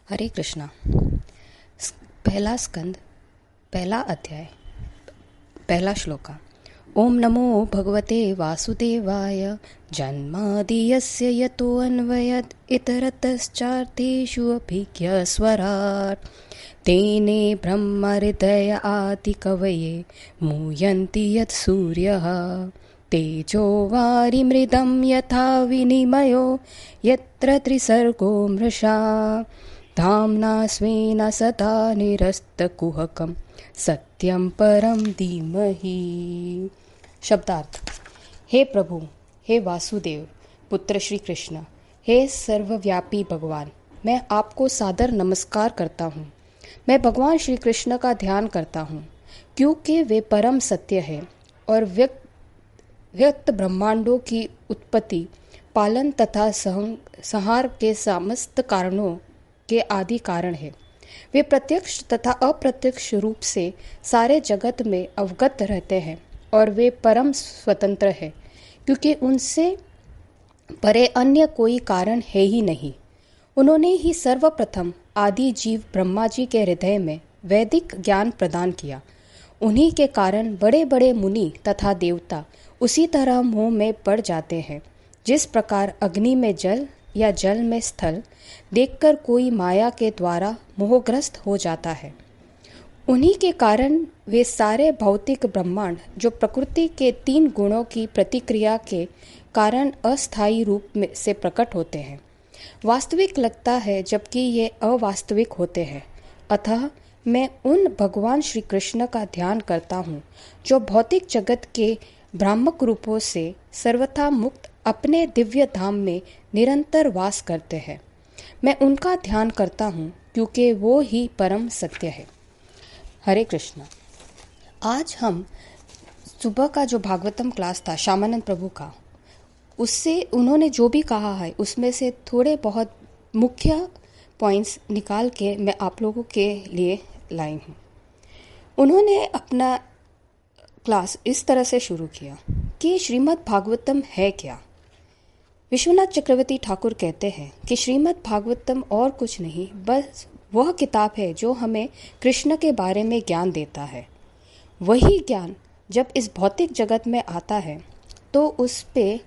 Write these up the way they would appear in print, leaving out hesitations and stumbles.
हरे कृष्णा। पहला स्कंद, पहला अध्याय, पहला श्लोका। ओम नमो भगवते वासुदेवाय जन्मादियस्य यतो अन्वयत् इतरतश्चार्थेषु अभिज्ञस्वराट् तेने ब्रह्महृदय आदिकवये मूयन्ति यत् सूर्यः तेजो वारिमृदं यथा विनिमयो यत्र त्रिसर्गो मृषा धाम्ना स्वेन सदा निरस्तकुहकं सत्यं परम धीमहि। शब्दार्थ। हे प्रभु, हे वासुदेव पुत्र श्री कृष्ण, हे सर्वव्यापी भगवान, मैं आपको सादर नमस्कार करता हूँ। मैं भगवान श्री कृष्ण का ध्यान करता हूँ क्योंकि वे परम सत्य है और व्यक्त ब्रह्मांडों की उत्पत्ति, पालन तथा संहार के समस्त कारणों के आदि कारण है। वे प्रत्यक्ष तथा अप्रत्यक्ष रूप से सारे जगत में अवगत रहते हैं और वे परम स्वतंत्र है क्योंकि उनसे परे अन्य कोई कारण है ही नहीं। उन्होंने ही सर्वप्रथम आदि जीव ब्रह्मा जी के हृदय में वैदिक ज्ञान प्रदान किया। उन्हीं के कारण बड़े बड़े मुनि तथा देवता उसी तरह मोह में पड़ जाते हैं जिस प्रकार अग्नि में जल या जल में स्थल देखकर कोई माया के द्वारा मोहग्रस्त हो जाता है। उन्हीं के कारण वे सारे भौतिक ब्रह्मांड जो प्रकृति के 3 गुणों की प्रतिक्रिया के कारण अस्थायी रूप में से प्रकट होते हैं, वास्तविक लगता है जबकि ये अवास्तविक होते हैं। अतः मैं उन भगवान श्री कृष्ण का ध्यान करता हूँ जो भौतिक जगत के भ्रामक रूपों से सर्वथा मुक्त अपने दिव्य धाम में निरंतर वास करते हैं। मैं उनका ध्यान करता हूँ क्योंकि वो ही परम सत्य है। हरे कृष्णा। आज हम सुबह का जो भागवतम क्लास था श्यामानंद प्रभु का, उससे उन्होंने जो भी कहा है उसमें से थोड़े बहुत मुख्य पॉइंट्स निकाल के मैं आप लोगों के लिए लाई हूँ। उन्होंने अपना क्लास इस तरह से शुरू किया कि श्रीमद् भागवतम है क्या। विश्वनाथ चक्रवर्ती ठाकुर कहते हैं कि श्रीमद् भागवतम और कुछ नहीं, बस वह किताब है जो हमें कृष्ण के बारे में ज्ञान देता है। वही ज्ञान जब इस भौतिक जगत में आता है तो उस पे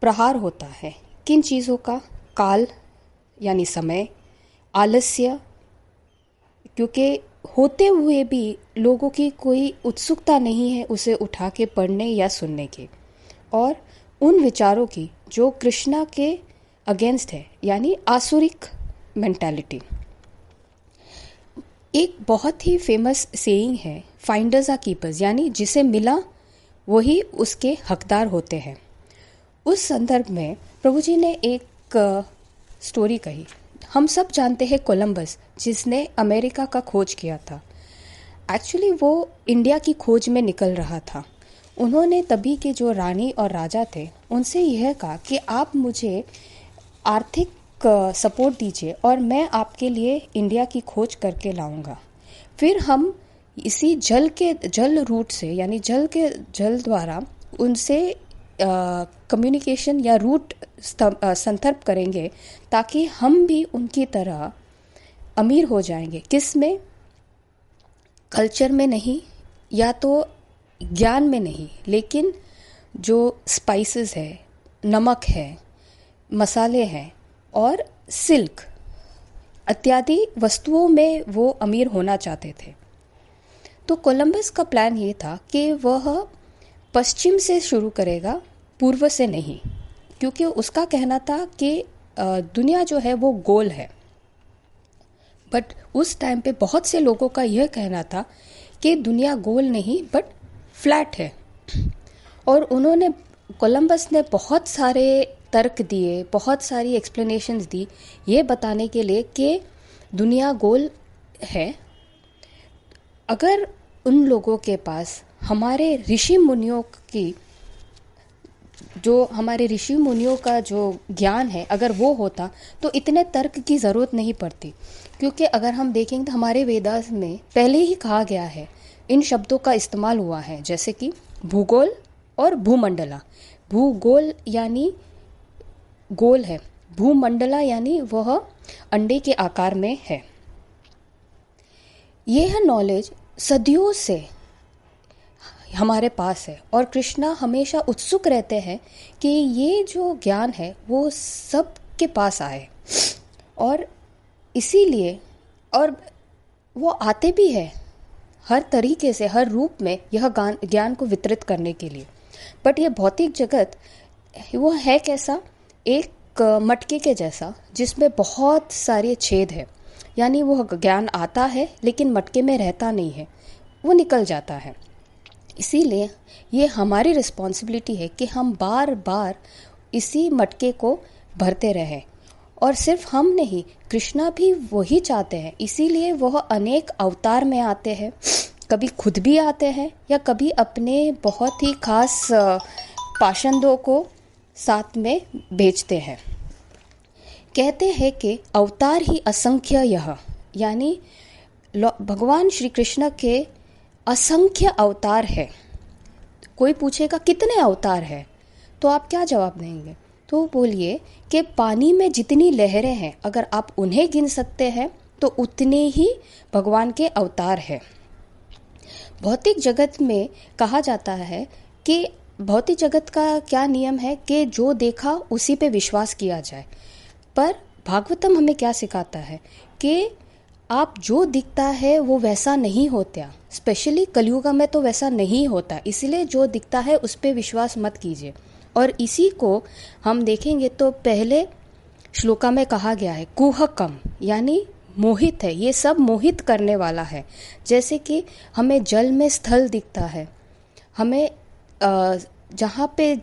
प्रहार होता है। किन चीज़ों का? काल यानी समय, आलस्य, क्योंकि होते हुए भी लोगों की कोई उत्सुकता नहीं है उसे उठा के पढ़ने या सुनने की, और उन विचारों की जो कृष्णा के अगेंस्ट है यानी आसुरिक मेंटालिटी। एक बहुत ही फेमस सेइंग है, फाइंडर्स आर कीपर्स, यानी जिसे मिला वही उसके हकदार होते हैं। उस संदर्भ में प्रभु जी ने एक स्टोरी कही। हम सब जानते हैं कोलंबस, जिसने अमेरिका का खोज किया था। एक्चुअली वो इंडिया की खोज में निकल रहा था। उन्होंने तभी के जो रानी और राजा थे उनसे यह कहा कि आप मुझे आर्थिक सपोर्ट दीजिए और मैं आपके लिए इंडिया की खोज करके लाऊंगा। फिर हम इसी जल रूट से यानी जल द्वारा उनसे कम्युनिकेशन या रूट संदर्भ करेंगे ताकि हम भी उनकी तरह अमीर हो जाएंगे। किस में? कल्चर में नहीं, या तो ज्ञान में नहीं, लेकिन जो स्पाइसेस है, नमक है, मसाले हैं और सिल्क इत्यादि वस्तुओं में वो अमीर होना चाहते थे। तो कोलंबस का प्लान ये था कि वह पश्चिम से शुरू करेगा, पूर्व से नहीं, क्योंकि उसका कहना था कि दुनिया जो है वो गोल है। बट उस टाइम पे बहुत से लोगों का यह कहना था कि दुनिया गोल नहीं बट फ्लैट है। और कोलंबस ने बहुत सारे तर्क दिए, बहुत सारी एक्सप्लेनेशंस दी ये बताने के लिए कि दुनिया गोल है। अगर उन लोगों के पास हमारे ऋषि मुनियों का जो ज्ञान है अगर वो होता तो इतने तर्क की ज़रूरत नहीं पड़ती। क्योंकि अगर हम देखेंगे तो हमारे वेदास में पहले ही कहा गया है, इन शब्दों का इस्तेमाल हुआ है, जैसे कि भूगोल और भूमंडला। भूगोल यानी गोल है भूमंडला यानी वह अंडे के आकार में है। यह नॉलेज सदियों से हमारे पास है और कृष्णा हमेशा उत्सुक रहते हैं कि ये जो ज्ञान है वो सबके पास आए, और इसीलिए और वो आते भी है हर तरीके से, हर रूप में यह ज्ञान को वितरित करने के लिए। बट ये भौतिक जगत वो है कैसा, एक मटके के जैसा जिसमें बहुत सारे छेद है, यानी वो ज्ञान आता है लेकिन मटके में रहता नहीं है, वो निकल जाता है। इसीलिए ये हमारी रिस्पॉन्सिबिलिटी है कि हम बार बार इसी मटके को भरते रहें। और सिर्फ हम नहीं, कृष्णा भी वही चाहते हैं, इसीलिए वह अनेक अवतार में आते हैं। कभी खुद भी आते हैं या कभी अपने बहुत ही खास पाषंदों को साथ में भेजते हैं। कहते हैं कि अवतार ही असंख्य यह, यानी भगवान श्री कृष्ण के असंख्य अवतार है। कोई पूछेगा कितने अवतार है, तो आप क्या जवाब देंगे? तो बोलिए कि पानी में जितनी लहरें हैं, अगर आप उन्हें गिन सकते हैं तो उतने ही भगवान के अवतार हैं। भौतिक जगत में कहा जाता है कि भौतिक जगत का क्या नियम है कि जो देखा उसी पे विश्वास किया जाए, पर भागवतम हमें क्या सिखाता है कि आप जो दिखता है वो वैसा नहीं होता, स्पेशली कलयुग में तो वैसा नहीं होता, इसलिए जो दिखता है उस पर विश्वास मत कीजिए। और इसी को हम देखेंगे तो पहले श्लोका में कहा गया है कुहकम, यानी मोहित है, ये सब मोहित करने वाला है। जैसे कि हमें जल में स्थल दिखता है, हमें जहाँ पे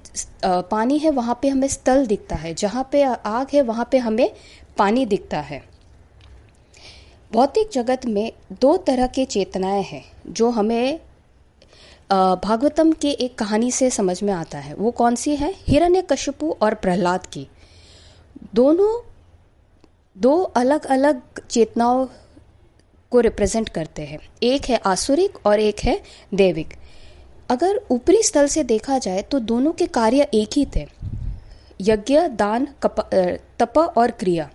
पानी है वहाँ पे हमें स्थल दिखता है, जहाँ पे आग है वहाँ पे हमें पानी दिखता है। भौतिक जगत में दो तरह के चेतनाएं हैं जो हमें भागवतम के एक कहानी से समझ में आता है। वो कौन सी है? हिरण्यकशिपु और प्रहलाद की। दोनों दो अलग अलग चेतनाओं को रिप्रेजेंट करते हैं, एक है आसुरिक और एक है दैविक। अगर ऊपरी स्थल से देखा जाए तो दोनों के कार्य एक ही थे, यज्ञ, दान, तप और क्रिया।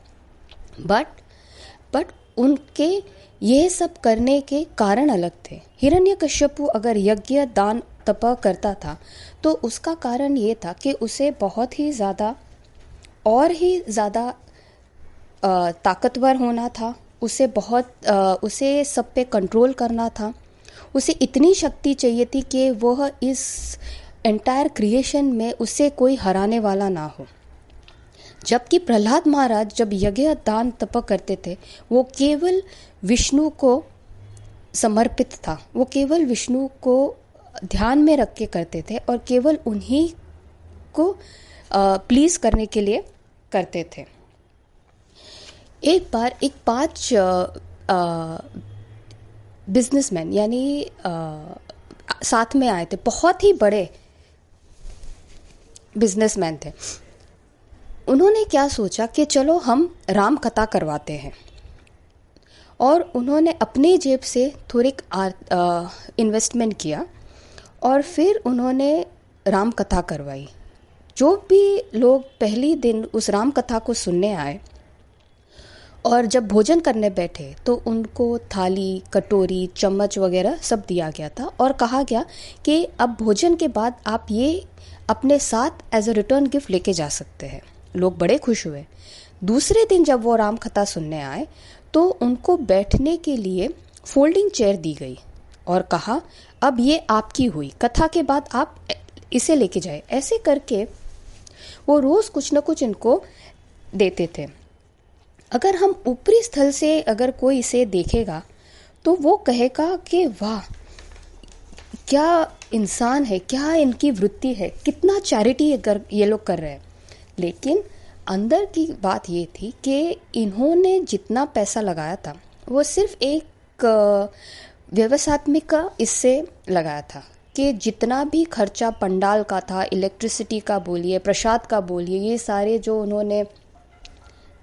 बट उनके यह सब करने के कारण अलग थे। हिरण्यकश्यपु अगर यज्ञ, दान, तप करता था तो उसका कारण ये था कि उसे बहुत ही ज़्यादा और ही ज़्यादा ताकतवर होना था, उसे सब पे कंट्रोल करना था, उसे इतनी शक्ति चाहिए थी कि वह इस एंटायर क्रिएशन में उसे कोई हराने वाला ना हो। जबकि प्रहलाद महाराज जब यज्ञ, दान, तप करते थे वो केवल विष्णु को समर्पित था, वो केवल विष्णु को ध्यान में रख के करते थे और केवल उन्हीं को प्लीज करने के लिए करते थे। एक बार एक 5 बिजनेसमैन यानी साथ में आए थे, बहुत ही बड़े बिजनेसमैन थे। उन्होंने क्या सोचा कि चलो हम राम कथा करवाते हैं, और उन्होंने अपने जेब से थोड़ी इन्वेस्टमेंट किया और फिर उन्होंने राम कथा करवाई। जो भी लोग पहली दिन उस राम कथा को सुनने आए और जब भोजन करने बैठे तो उनको थाली, कटोरी, चम्मच वगैरह सब दिया गया था और कहा गया कि अब भोजन के बाद आप ये अपने साथ एज अ रिटर्न गिफ्ट लेके जा सकते हैं। लोग बड़े खुश हुए। दूसरे दिन जब वो राम कथा सुनने आए तो उनको बैठने के लिए फोल्डिंग चेयर दी गई और कहा अब ये आपकी हुई, कथा के बाद आप इसे लेके जाए। ऐसे करके वो रोज कुछ न कुछ इनको देते थे। अगर हम ऊपरी स्थल से अगर कोई इसे देखेगा तो वो कहेगा कि वाह क्या इंसान है, क्या इनकी वृत्ति है, कितना चैरिटी ये लोग कर रहे हैं। लेकिन अंदर की बात ये थी कि इन्होंने जितना पैसा लगाया था वो सिर्फ एक व्यवसायत्मिक इससे लगाया था कि जितना भी खर्चा पंडाल का था, इलेक्ट्रिसिटी का बोलिए, प्रसाद का बोलिए, ये सारे जो उन्होंने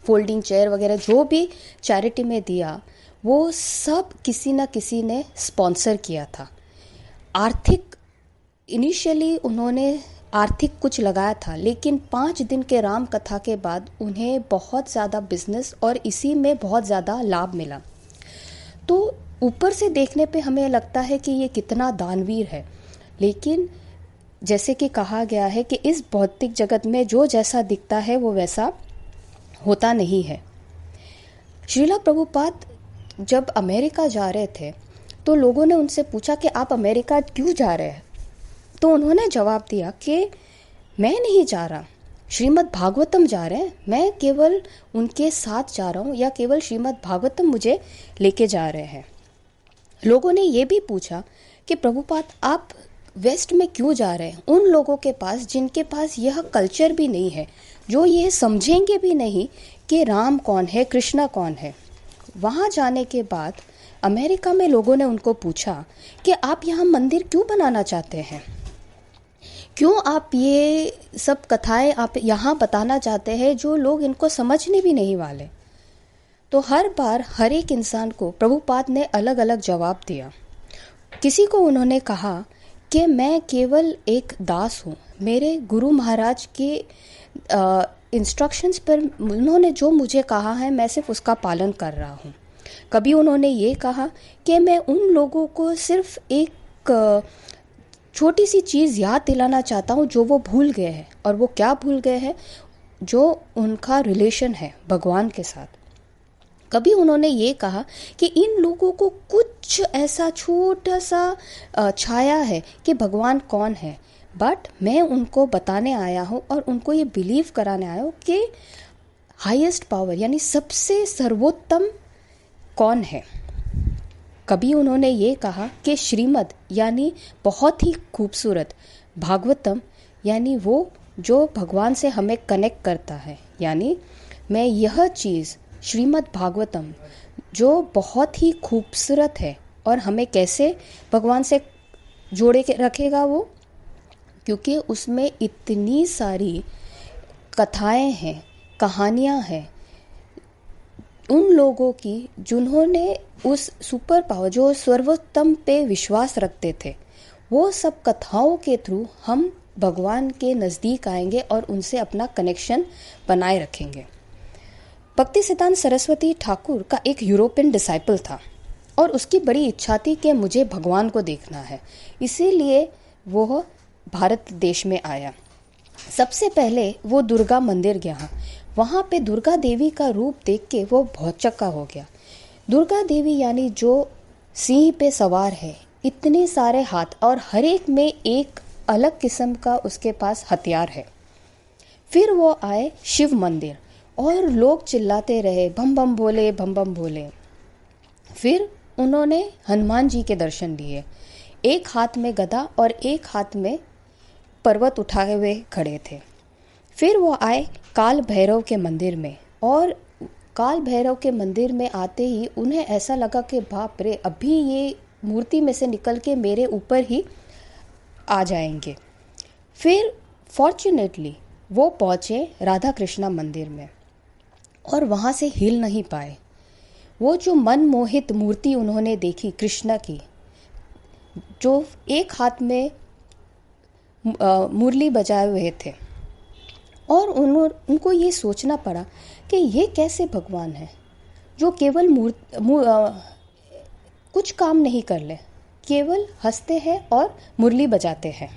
फोल्डिंग चेयर वगैरह जो भी चैरिटी में दिया वो सब किसी न किसी ने स्पॉन्सर किया था। आर्थिक इनिशियली उन्होंने आर्थिक कुछ लगाया था, लेकिन 5 दिन के राम कथा के बाद उन्हें बहुत ज़्यादा बिजनेस और इसी में बहुत ज़्यादा लाभ मिला। तो ऊपर से देखने पे हमें लगता है कि ये कितना दानवीर है, लेकिन जैसे कि कहा गया है कि इस भौतिक जगत में जो जैसा दिखता है वो वैसा होता नहीं है। श्रीला प्रभुपाद जब अमेरिका जा रहे थे तो लोगों ने उनसे पूछा कि आप अमेरिका क्यों जा रहे हैं, तो उन्होंने जवाब दिया कि मैं नहीं जा रहा, श्रीमद् भागवतम जा रहे हैं, मैं केवल उनके साथ जा रहा हूँ या केवल श्रीमद् भागवतम मुझे लेके जा रहे हैं। लोगों ने ये भी पूछा कि प्रभुपाद आप वेस्ट में क्यों जा रहे हैं, उन लोगों के पास जिनके पास यह कल्चर भी नहीं है, जो ये समझेंगे भी नहीं कि राम कौन है, कृष्णा कौन है। वहाँ जाने के बाद अमेरिका में लोगों ने उनको पूछा कि आप यहाँ मंदिर क्यों बनाना चाहते हैं, क्यों आप ये सब कथाएं आप यहाँ बताना चाहते हैं जो लोग इनको समझने भी नहीं वाले। तो हर बार हर एक इंसान को प्रभुपाद ने अलग अलग जवाब दिया। किसी को उन्होंने कहा कि मैं केवल एक दास हूँ, मेरे गुरु महाराज के इंस्ट्रक्शंस पर उन्होंने जो मुझे कहा है मैं सिर्फ उसका पालन कर रहा हूँ। कभी उन्होंने ये कहा कि मैं उन लोगों को सिर्फ एक छोटी सी चीज़ याद दिलाना चाहता हूँ जो वो भूल गए हैं, और वो क्या भूल गए हैं, जो उनका रिलेशन है भगवान के साथ। कभी उन्होंने ये कहा कि इन लोगों को कुछ ऐसा छोटा सा छाया है कि भगवान कौन है, बट मैं उनको बताने आया हूँ और उनको ये बिलीव कराने आया हूँ कि हाईएस्ट पावर यानी सबसे सर्वोत्तम कौन है। कभी उन्होंने ये कहा कि श्रीमद् यानी बहुत ही खूबसूरत, भागवतम यानी वो जो भगवान से हमें कनेक्ट करता है, यानी मैं यह चीज़ श्रीमद् भागवतम जो बहुत ही खूबसूरत है और हमें कैसे भगवान से जोड़े के रखेगा वो, क्योंकि उसमें इतनी सारी कथाएं हैं, कहानियां हैं उन लोगों की जिन्होंने उस सुपर पावर जो सर्वोत्तम पे विश्वास रखते थे। वो सब कथाओं के थ्रू हम भगवान के नज़दीक आएंगे और उनसे अपना कनेक्शन बनाए रखेंगे। भक्ति सिद्धांत सरस्वती ठाकुर का एक यूरोपियन डिसाइपल था और उसकी बड़ी इच्छा थी कि मुझे भगवान को देखना है, इसीलिए वो भारत देश में आया। सबसे पहले वो दुर्गा मंदिर गया, वहाँ पे दुर्गा देवी का रूप देख के वो भौचक्का हो गया। दुर्गा देवी यानी जो सिंह पे सवार है, इतने सारे हाथ और हर एक में एक अलग किस्म का उसके पास हथियार है। फिर वो आए शिव मंदिर और लोग चिल्लाते रहे बम बम भोले, बम बम भोले। फिर उन्होंने हनुमान जी के दर्शन लिए, एक हाथ में गदा और एक हाथ में पर्वत उठाए हुए खड़े थे। फिर वो आए काल भैरव के मंदिर में, और काल भैरव के मंदिर में आते ही उन्हें ऐसा लगा कि बाप रे, अभी ये मूर्ति में से निकल के मेरे ऊपर ही आ जाएंगे। फिर फॉर्चुनेटली वो पहुँचे राधा कृष्णा मंदिर में और वहाँ से हिल नहीं पाए। वो जो मनमोहित मूर्ति उन्होंने देखी कृष्णा की, जो एक हाथ में मुरली बजाए हुए थे, और उनको ये सोचना पड़ा कि ये कैसे भगवान है जो केवल कुछ काम नहीं कर ले, केवल हंसते हैं और मुरली बजाते हैं।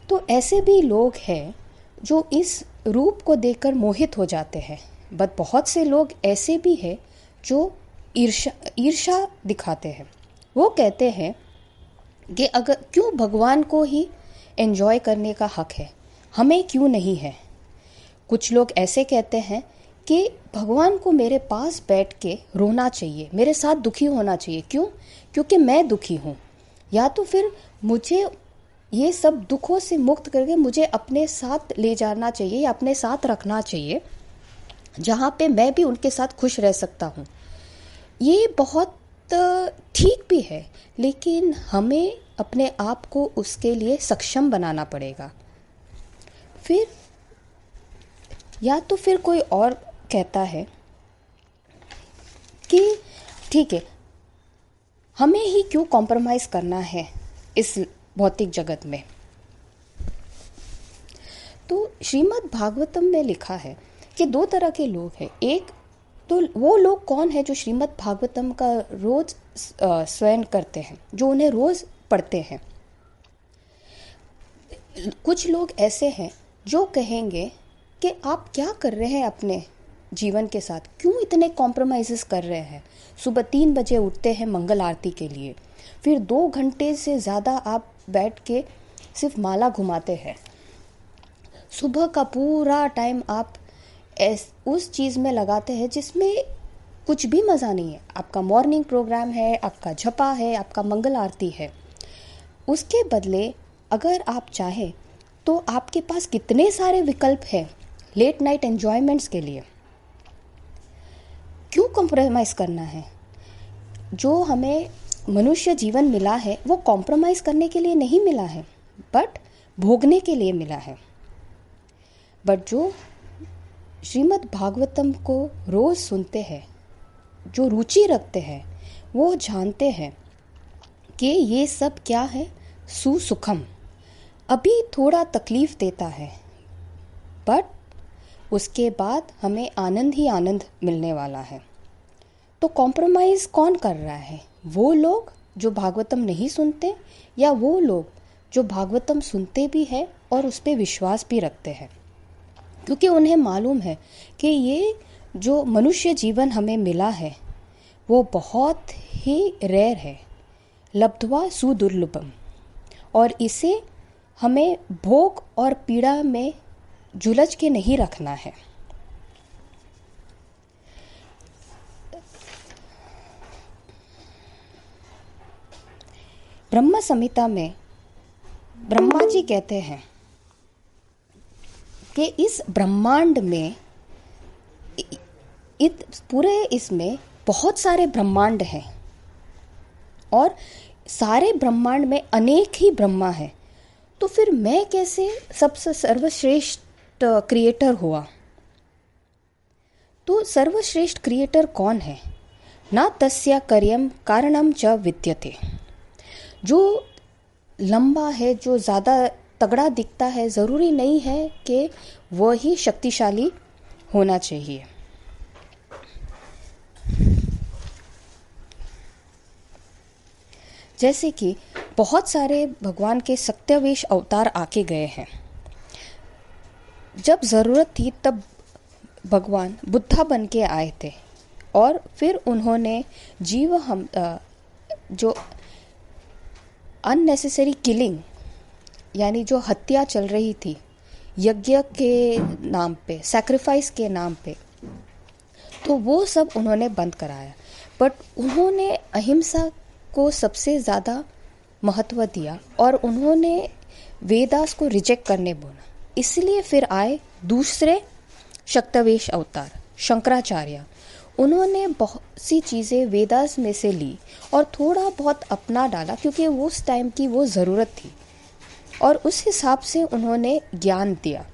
तो ऐसे भी लोग हैं जो इस रूप को देखकर मोहित हो जाते हैं, बट बहुत से लोग ऐसे भी हैं जो ईर्ष्या दिखाते हैं। वो कहते हैं कि अगर क्यों भगवान को ही एंजॉय करने का हक है, हमें क्यों नहीं है। कुछ लोग ऐसे कहते हैं कि भगवान को मेरे पास बैठ के रोना चाहिए, मेरे साथ दुखी होना चाहिए। क्यों? क्योंकि मैं दुखी हूँ। या तो फिर मुझे ये सब दुखों से मुक्त करके मुझे अपने साथ ले जाना चाहिए या अपने साथ रखना चाहिए, जहाँ पे मैं भी उनके साथ खुश रह सकता हूँ। ये बहुत ठीक भी है, लेकिन हमें अपने आप को उसके लिए सक्षम बनाना पड़ेगा। फिर या तो फिर कोई और कहता है कि ठीक है, हमें ही क्यों कॉम्प्रोमाइज़ करना है इस भौतिक जगत में। श्रीमद् भागवतम में लिखा है कि दो तरह के लोग हैं। एक तो वो लोग कौन है जो श्रीमद् भागवतम का रोज स्वयं करते हैं, जो उन्हें रोज पढ़ते हैं। कुछ लोग ऐसे हैं जो कहेंगे कि आप क्या कर रहे हैं अपने जीवन के साथ, क्यों इतने कॉम्प्रोमाइज़ कर रहे हैं। सुबह 3 बजे उठते हैं मंगल आरती के लिए, फिर 2 घंटे से ज़्यादा आप बैठ के सिर्फ माला घुमाते हैं। सुबह का पूरा टाइम आप उस चीज़ में लगाते हैं जिसमें कुछ भी मज़ा नहीं है। आपका मॉर्निंग प्रोग्राम है, आपका जपा है, आपका मंगल आरती है। उसके बदले अगर आप चाहें तो आपके पास कितने सारे विकल्प हैं लेट नाइट एन्जॉयमेंट्स के लिए। क्यों कॉम्प्रोमाइज़ करना है? जो हमें मनुष्य जीवन मिला है वो कॉम्प्रोमाइज़ करने के लिए नहीं मिला है, बट भोगने के लिए मिला है। बट जो श्रीमद् भागवतम को रोज़ सुनते हैं, जो रुचि रखते हैं, वो जानते हैं कि ये सब क्या है, सुसुखम। अभी थोड़ा तकलीफ़ देता है, बट उसके बाद हमें आनंद ही आनंद मिलने वाला है। तो कॉम्प्रोमाइज़ कौन कर रहा है? वो लोग जो भागवतम नहीं सुनते, या वो लोग जो भागवतम सुनते भी हैं और उस पर विश्वास भी रखते हैं, क्योंकि उन्हें मालूम है कि ये जो मनुष्य जीवन हमें मिला है वो बहुत ही रेयर है, लब्ध्वा सुदुर्लभम, और इसे हमें भोग और पीड़ा में झुलझ के नहीं रखना है। ब्रह्म संहिता में ब्रह्मा जी कहते हैं कि इस ब्रह्मांड में पूरे इसमें बहुत सारे ब्रह्मांड हैं और सारे ब्रह्मांड में अनेक ही ब्रह्मा है। तो फिर मैं कैसे सबसे सर्वश्रेष्ठ क्रिएटर हुआ? तो सर्वश्रेष्ठ क्रिएटर कौन है? ना तस्य कार्यम कारणम च विद्यते। जो लंबा है, जो ज़्यादा तगड़ा दिखता है, ज़रूरी नहीं है कि वह ही शक्तिशाली होना चाहिए। जैसे कि बहुत सारे भगवान के सत्यावेश अवतार आके गए हैं। जब ज़रूरत थी तब भगवान बुद्धा बन के आए थे, और फिर उन्होंने जो अननेसेसरी किलिंग, यानी जो हत्या चल रही थी यज्ञ के नाम पे, सैक्रिफाइस के नाम पे, तो वो सब उन्होंने बंद कराया। बट उन्होंने अहिंसा को सबसे ज़्यादा महत्व दिया और उन्होंने वेदास को रिजेक्ट करने बोला। इसलिए फिर आए दूसरे शक्तवेश अवतार शंकराचार्य। उन्होंने बहुत सी चीज़ें वेदास में से ली और थोड़ा बहुत अपना डाला, क्योंकि उस टाइम की वो ज़रूरत थी, और उस हिसाब से उन्होंने ज्ञान दिया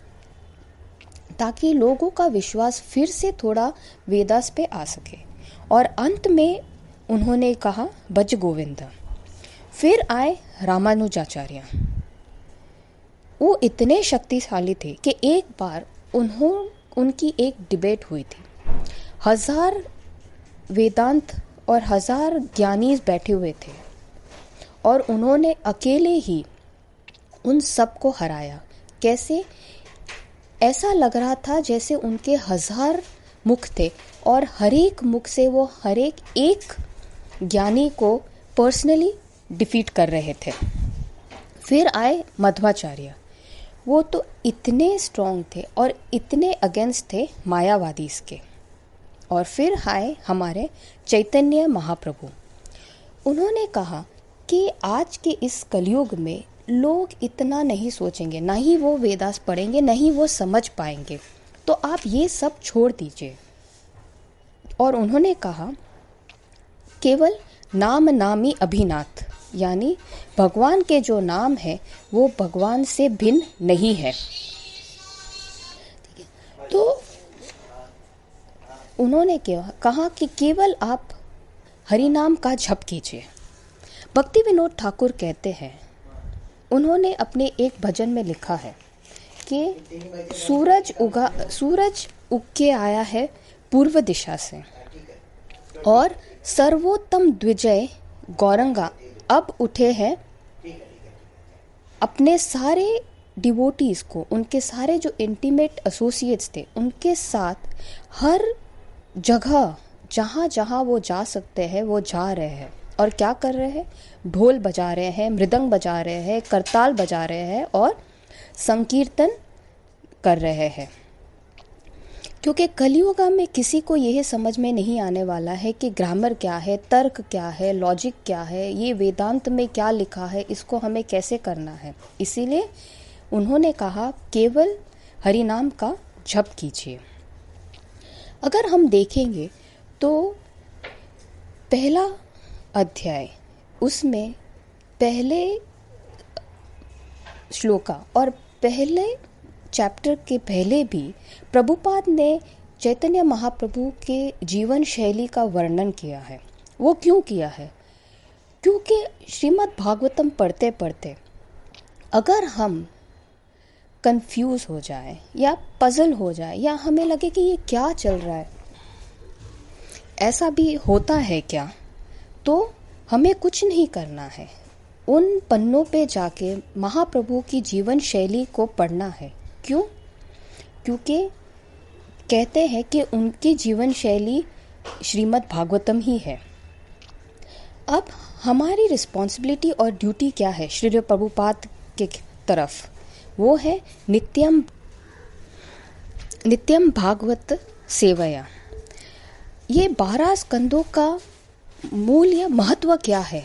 ताकि लोगों का विश्वास फिर से थोड़ा वेदास पे आ सके। और अंत में उन्होंने कहा भज गोविंद। फिर आए रामानुजाचार्य। वो इतने शक्तिशाली थे कि एक बार उनकी एक डिबेट हुई थी। 1000 वेदांत और 1000 ज्ञानी बैठे हुए थे और उन्होंने अकेले ही उन सबको हराया। कैसे? ऐसा लग रहा था जैसे उनके 1000 मुख थे और हर एक मुख से वो हर एक ज्ञानी को पर्सनली डिफीट कर रहे थे। फिर आए मध्वाचार्य। वो तो इतने स्ट्रॉन्ग थे और इतने अगेंस्ट थे मायावादी के। और फिर आए हमारे चैतन्य महाप्रभु। उन्होंने कहा कि आज के इस कलयुग में लोग इतना नहीं सोचेंगे, ना ही वो वेदास पढ़ेंगे, ना ही वो समझ पाएंगे, तो आप ये सब छोड़ दीजिए। और उन्होंने कहा केवल नाम नामी अभिनाथ, यानी भगवान के जो नाम है वो भगवान से भिन्न नहीं है। तो उन्होंने कहा कि केवल आप हरि नाम का जप कीजिए। भक्ति विनोद ठाकुर कहते हैं, उन्होंने अपने एक भजन में लिखा है कि सूरज उग के आया है पूर्व दिशा से और सर्वोत्तम द्विजय गौरंगा अब उठे हैं अपने सारे डिवोटीज को, उनके सारे जो इंटीमेट एसोसिएट्स थे उनके साथ हर जगह जहाँ जहाँ वो जा सकते हैं वो जा रहे हैं। और क्या कर रहे हैं? ढोल बजा रहे हैं, मृदंग बजा रहे हैं, करताल बजा रहे हैं और संकीर्तन कर रहे हैं। क्योंकि कलियुग में किसी को यह समझ में नहीं आने वाला है कि ग्रामर क्या है, तर्क क्या है, लॉजिक क्या है, ये वेदांत में क्या लिखा है, इसको हमें कैसे करना है। इसीलिए उन्होंने कहा केवल हरि नाम का जप कीजिए। अगर हम देखेंगे तो पहला अध्याय, उसमें पहले श्लोका और पहले चैप्टर के पहले भी प्रभुपाद ने चैतन्य महाप्रभु के जीवन शैली का वर्णन किया है। वो क्यों किया है? क्योंकि श्रीमद् भागवतम पढ़ते पढ़ते अगर हम कंफ्यूज हो जाए या पजल हो जाए या हमें लगे कि ये क्या चल रहा है, ऐसा भी होता है क्या, तो हमें कुछ नहीं करना है। उन पन्नों पे जाके महाप्रभु की जीवन शैली को पढ़ना है। क्यों? क्योंकि कहते हैं कि उनकी जीवन शैली श्रीमद् भागवतम ही है। अब हमारी रिस्पॉन्सिबिलिटी और ड्यूटी क्या है श्री प्रभुपाद के तरफ? वो है नित्यम भागवत सेवया। ये 12 स्कंदों का मूल्य महत्व क्या है?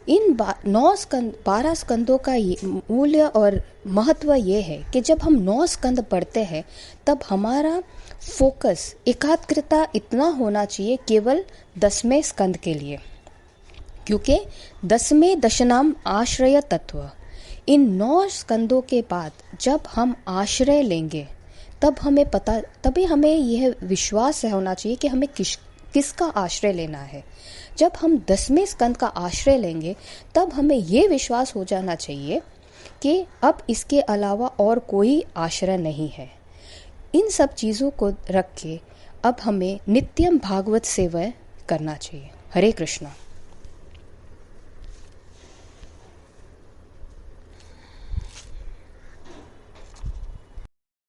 इन 12 स्कंदों का मूल्य और महत्व ये है कि जब हम 9 स्कंद पढ़ते हैं तब हमारा फोकस, एकाग्रता इतना होना चाहिए केवल 10वें स्कंद के लिए। क्योंकि 10वें दशनाम आश्रय तत्व, इन 9 स्कंदों के बाद जब हम आश्रय लेंगे तभी हमें यह विश्वास होना चाहिए कि हमें किसका आश्रय लेना है। जब हम 10वें स्कंद का आश्रय लेंगे तब हमें ये विश्वास हो जाना चाहिए कि अब इसके अलावा और कोई आश्रय नहीं है। इन सब चीज़ों को रख के अब हमें नित्यम भागवत सेवा करना चाहिए। हरे कृष्णा।